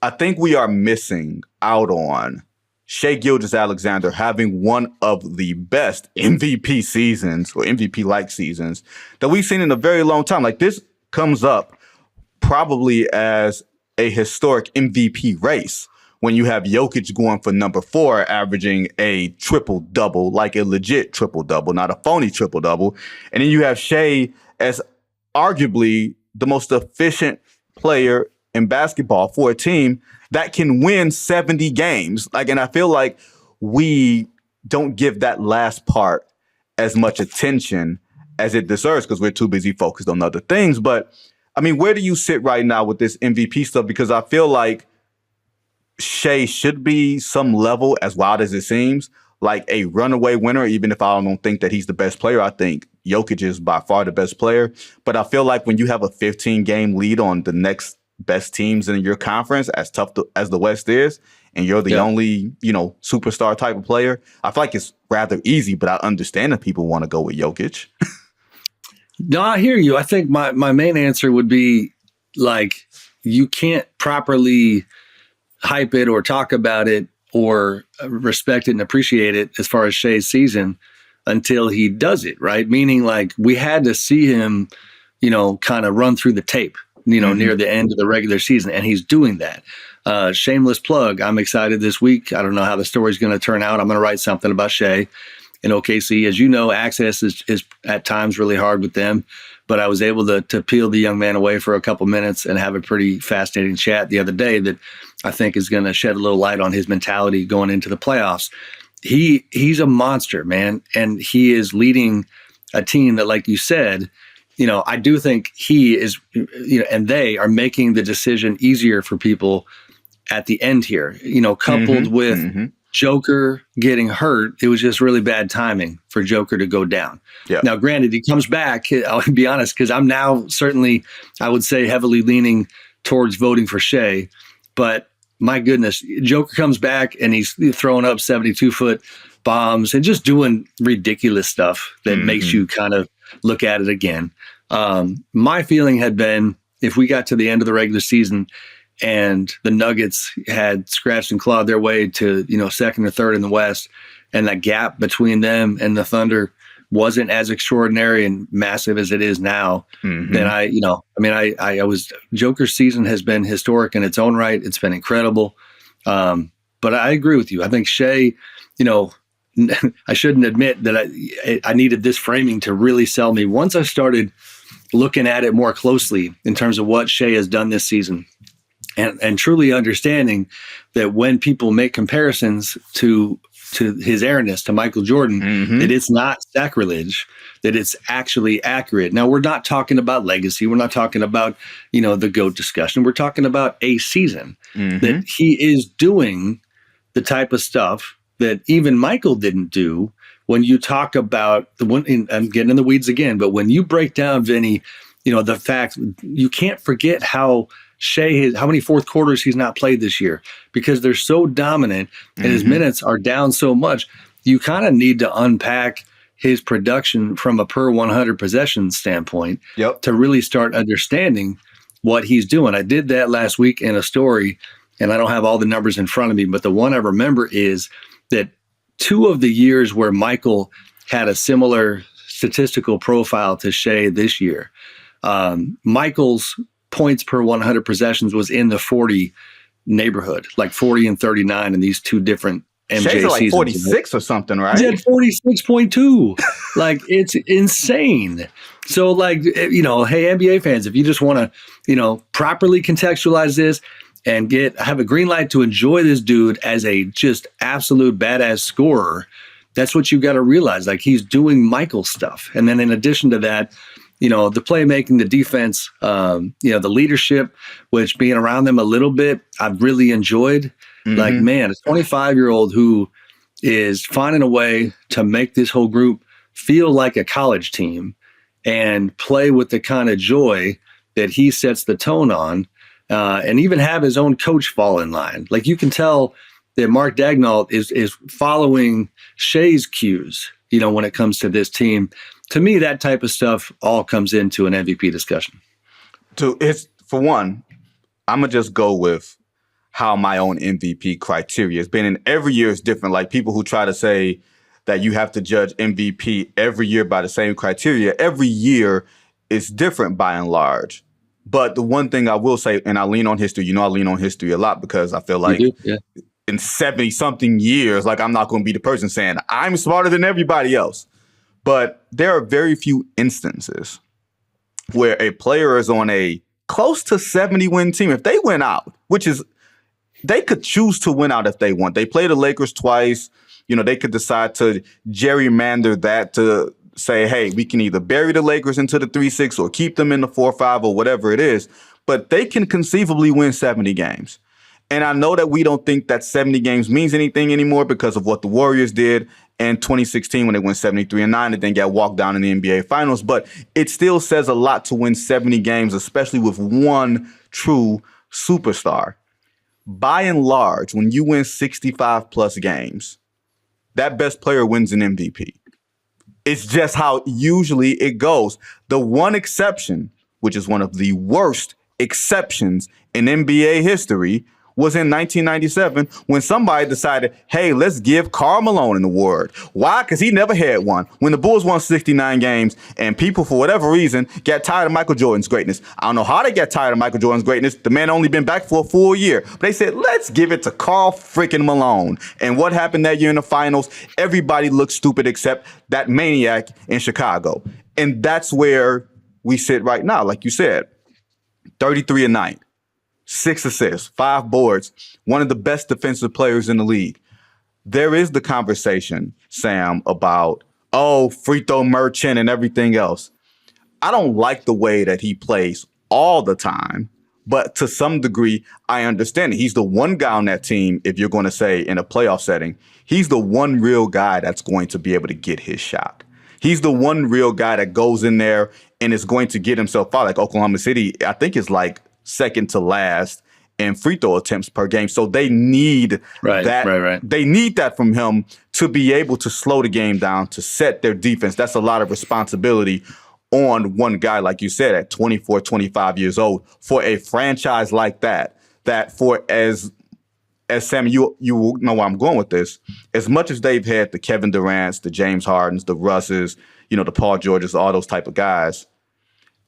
I think we are missing out on Shai Gilgeous-Alexander having one of the best MVP seasons or MVP-like seasons that we've seen in a very long time. Like, this comes up probably as a historic MVP race when you have Jokic going for number 4, averaging a triple-double, like a legit triple-double, not a phony triple-double. And then you have Shai as arguably the most efficient player in basketball for a team that can win 70 games. Like, and I feel like we don't give that last part as much attention as it deserves because we're too busy focused on other things. But I mean, where do you sit right now with this MVP stuff? Because I feel like Shai should be some level, as wild as it seems, like a runaway winner, even if I don't think that he's the best player. I think Jokic is by far the best player. But I feel like when you have a 15-game lead on the next best teams in your conference, as tough as the West is, and you're the only, superstar type of player, I feel like it's rather easy, but I understand that people want to go with Jokic. No, I hear you. I think my main answer would be, like, you can't properly hype it or talk about it or respect it and appreciate it as far as Shai's season until he does it, right? Meaning, like, we had to see him, kind of run through the tape, near the end of the regular season, and he's doing that. Shameless plug, I'm excited this week. I don't know how the story's going to turn out. I'm going to write something about Shai in OKC. As you know, access is at times really hard with them, but I was able to peel the young man away for a couple minutes and have a pretty fascinating chat the other day that I think is going to shed a little light on his mentality going into the playoffs. He's a monster, man, and he is leading a team that, like you said, I do think he is, and they are making the decision easier for people at the end here, coupled with Joker getting hurt. It was just really bad timing for Joker to go down. Yep. Now, granted, he comes back. I'll be honest, because I'm now certainly, I would say, heavily leaning towards voting for Shai. But my goodness, Joker comes back and he's throwing up 72-foot bombs and just doing ridiculous stuff that makes you kind of look at it again. My feeling had been, if we got to the end of the regular season and the Nuggets had scratched and clawed their way to, second or third in the West, and that gap between them and the Thunder wasn't as extraordinary and massive as it is now, then Joker's season has been historic in its own right. It's been incredible. But I agree with you. I think Shai, I shouldn't admit that I needed this framing to really sell me. Once I started looking at it more closely in terms of what Shai has done this season, and truly understanding that when people make comparisons to his airness, to Michael Jordan, that it's not sacrilege, that it's actually accurate. Now, we're not talking about legacy. We're not talking about, the GOAT discussion. We're talking about a season that he is doing the type of stuff that even Michael didn't do. When you talk about I'm getting in the weeds again, but when you break down, Vinny, the fact, you can't forget how how many fourth quarters he's not played this year, because they're so dominant and his minutes are down so much. You kind of need to unpack his production from a per 100 possessions standpoint to really start understanding what he's doing. I did that last week in a story, and I don't have all the numbers in front of me, but the one I remember is that 2 of the years where Michael had a similar statistical profile to Shai this year, Michael's points per 100 possessions was in the 40 neighborhood, like 40 and 39 in these 2 different MJ Shai's like seasons. 46 or something, right? He had 46.2. Like, it's insane. So, like, hey, NBA fans, if you just want to, properly contextualize this and have a green light to enjoy this dude as a just absolute badass scorer, that's what you got to realize. Like, he's doing Michael stuff. And then in addition to that, the playmaking, the defense, the leadership, which being around them a little bit, I've really enjoyed. Like, man, a 25-year-old who is finding a way to make this whole group feel like a college team and play with the kind of joy that he sets the tone on, and even have his own coach fall in line. Like, you can tell that Mark Daigneault is following Shai's cues, when it comes to this team. To me, that type of stuff all comes into an MVP discussion. For one, I'm going to just go with how my own MVP criteria has been. And every year is different. Like people who try to say that you have to judge MVP every year by the same criteria, every year is different by and large. But the one thing I will say, and I lean on history, I lean on history a lot because I feel like in 70-something years, like I'm not going to be the person saying I'm smarter than everybody else. But there are very few instances where a player is on a close to 70-win team. If they win out, which is, they could choose to win out if they want. They play the Lakers twice. They could decide to gerrymander that to say, hey, we can either bury the Lakers into the 3-6 or keep them in the 4-5 or whatever it is. But they can conceivably win 70 games. And I know that we don't think that 70 games means anything anymore because of what the Warriors did in 2016 when they went 73-9 and then got walked down in the NBA Finals. But it still says a lot to win 70 games, especially with one true superstar. By and large, when you win 65 plus games, that best player wins an MVP. It's just how usually it goes. The one exception, which is one of the worst exceptions in NBA history, was in 1997 when somebody decided, hey, let's give Karl Malone an award. Why? Because he never had one. When the Bulls won 69 games and people, for whatever reason, got tired of Michael Jordan's greatness. I don't know how they got tired of Michael Jordan's greatness. The man only been back for a full year. But they said, let's give it to Karl freaking Malone. And what happened that year in the finals? Everybody looked stupid except that maniac in Chicago. And that's where we sit right now. Like you said, 33 a night. 6 assists, 5 boards, one of the best defensive players in the league. There is the conversation, Sam, about, free throw merchant and everything else. I don't like the way that he plays all the time, but to some degree, I understand it. He's the one guy on that team, if you're going to say in a playoff setting, he's the one real guy that's going to be able to get his shot. He's the one real guy that goes in there and is going to get himself out. Like Oklahoma City, I think is like second to last in free throw attempts per game. So they need that. Right. They need that from him to be able to slow the game down, to set their defense. That's a lot of responsibility on one guy, like you said, at 24, 25 years old, for a franchise like that for as Sam, you know where I'm going with this, as much as they've had the Kevin Durant's, the James Hardens, the Russes, the Paul Georges, all those type of guys,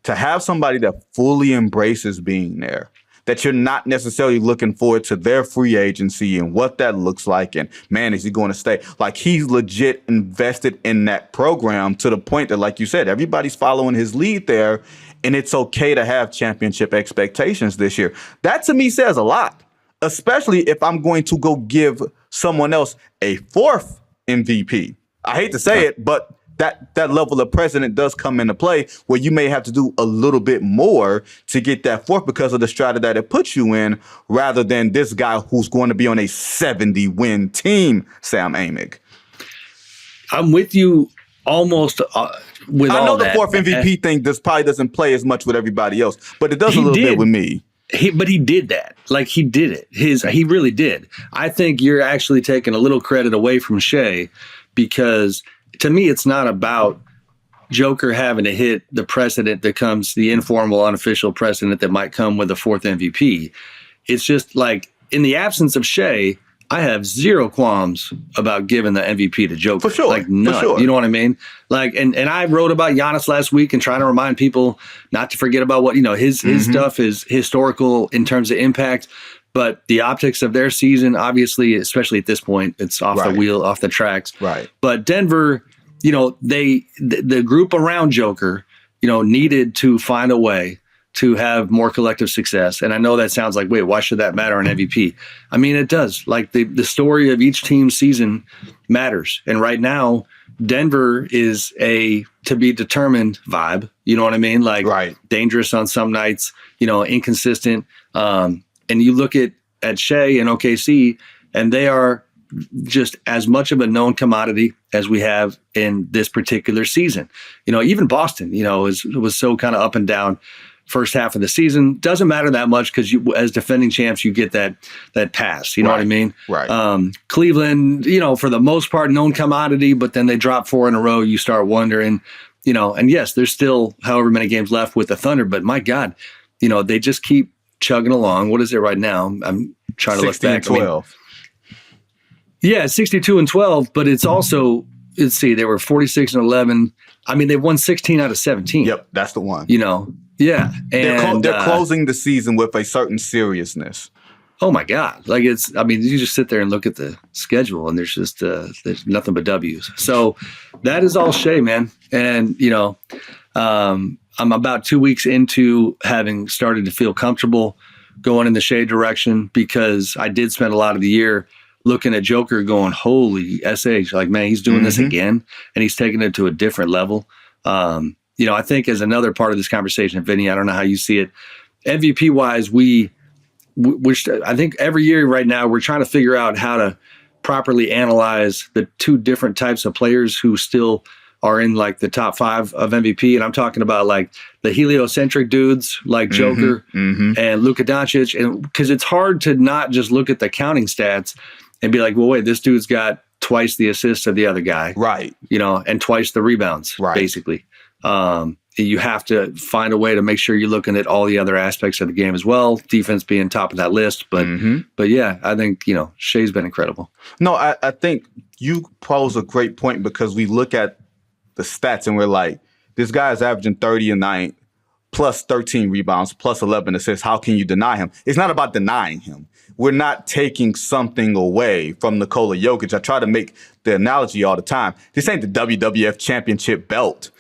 to have somebody that fully embraces being there, that you're not necessarily looking forward to their free agency and what that looks like. And man, is he going to stay? Like, he's legit invested in that program to the point that, like you said, everybody's following his lead there. And it's okay to have championship expectations this year. That to me says a lot, especially if I'm going to go give someone else a 4th MVP. I hate to say it, but that level of precedent does come into play where you may have to do a little bit more to get that 4th because of the strata that it puts you in, rather than this guy who's going to be on a 70-win team, Sam Amick. I'm with you almost with all that. I know the 4th MVP thing probably doesn't play as much with everybody else, but it does a little bit with me. But he did that. Like, he did it. He really did. I think you're actually taking a little credit away from Shai, because to me, it's not about Joker having to hit the precedent that comes, the informal, unofficial precedent that might come with a 4th MVP. It's just like, in the absence of Shai, I have zero qualms about giving the MVP to Joker. For sure. Like, none. For sure. You know what I mean? Like, and I wrote about Giannis last week and trying to remind people not to forget about what, his stuff is historical in terms of impact. But the optics of their season, obviously, especially at this point, it's off the wheel, off the tracks. Right. But Denver, the group around Joker, needed to find a way to have more collective success. And I know that sounds like, wait, why should that matter on MVP? I mean, it does. Like, the story of each team's season matters. And right now, Denver is a to be determined vibe. You know what I mean? Like, dangerous on some nights, inconsistent. And you look at Shai and OKC, and they are just as much of a known commodity as we have in this particular season. Even Boston, was so kind of up and down first half of the season. Doesn't matter that much because you, as defending champs, you get that pass. You know what I mean? Right. Cleveland, for the most part, known commodity, but then they drop 4 in a row. You start wondering, and yes, there's still however many games left with the Thunder, but my God, they just keep chugging along. What is it right now? trying to look 16 back. 12. Yeah, 62-12, but it's also, let's see, they were 46-11. I mean, they won 16 out of 17. Yep, that's the one. Yeah. And They're closing the season with a certain seriousness. oh my God. Like you just sit there and look at the schedule and there's just, there's nothing but W's. So that is all Shai, man. And, I'm about 2 weeks into having started to feel comfortable going in the Shai direction because I did spend a lot of the year looking at Joker going, holy SH, like, man, he's doing this again and he's taking it to a different level. I think as another part of this conversation, Vinnie, I don't know how you see it. MVP wise, which I think every year right now, we're trying to figure out how to properly analyze the two different types of players who still are in like the top 5 of MVP. And I'm talking about like the heliocentric dudes like Joker and Luka Doncic. And because it's hard to not just look at the counting stats and be like, well, wait, this dude's got twice the assists of the other guy. Right. And twice the rebounds, basically. You have to find a way to make sure you're looking at all the other aspects of the game as well. Defense being top of that list. But yeah, I think, Shai's been incredible. No, I think you pose a great point because we look at the stats and we're like, this guy is averaging 30 a night, plus 13 rebounds, plus 11 assists. How can you deny him? It's not about denying him. We're not taking something away from Nikola Jokic. I try to make the analogy all the time. This ain't the WWF championship belt.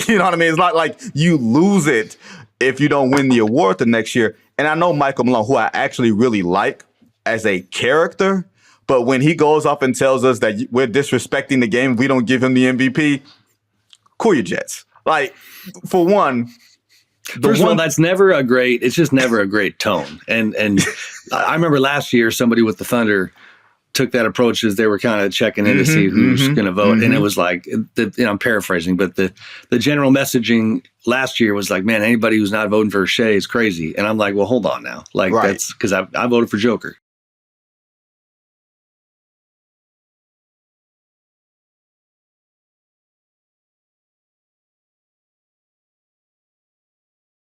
You know what I mean? It's not like you lose it if you don't win the award the next year. And I know Michael Malone, who I actually really like as a character, but when he goes up and tells us that we're disrespecting the game, we don't give him the MVP, cool your jets. Like, for one, first of all, it's just never a great tone. And I remember last year somebody with the Thunder took that approach as they were kind of checking in to see who's going to vote. And it was like, I'm paraphrasing, but the general messaging last year was like, man, anybody who's not voting for Shai is crazy. And I'm like, well, hold on now. Like, that's because I voted for Joker.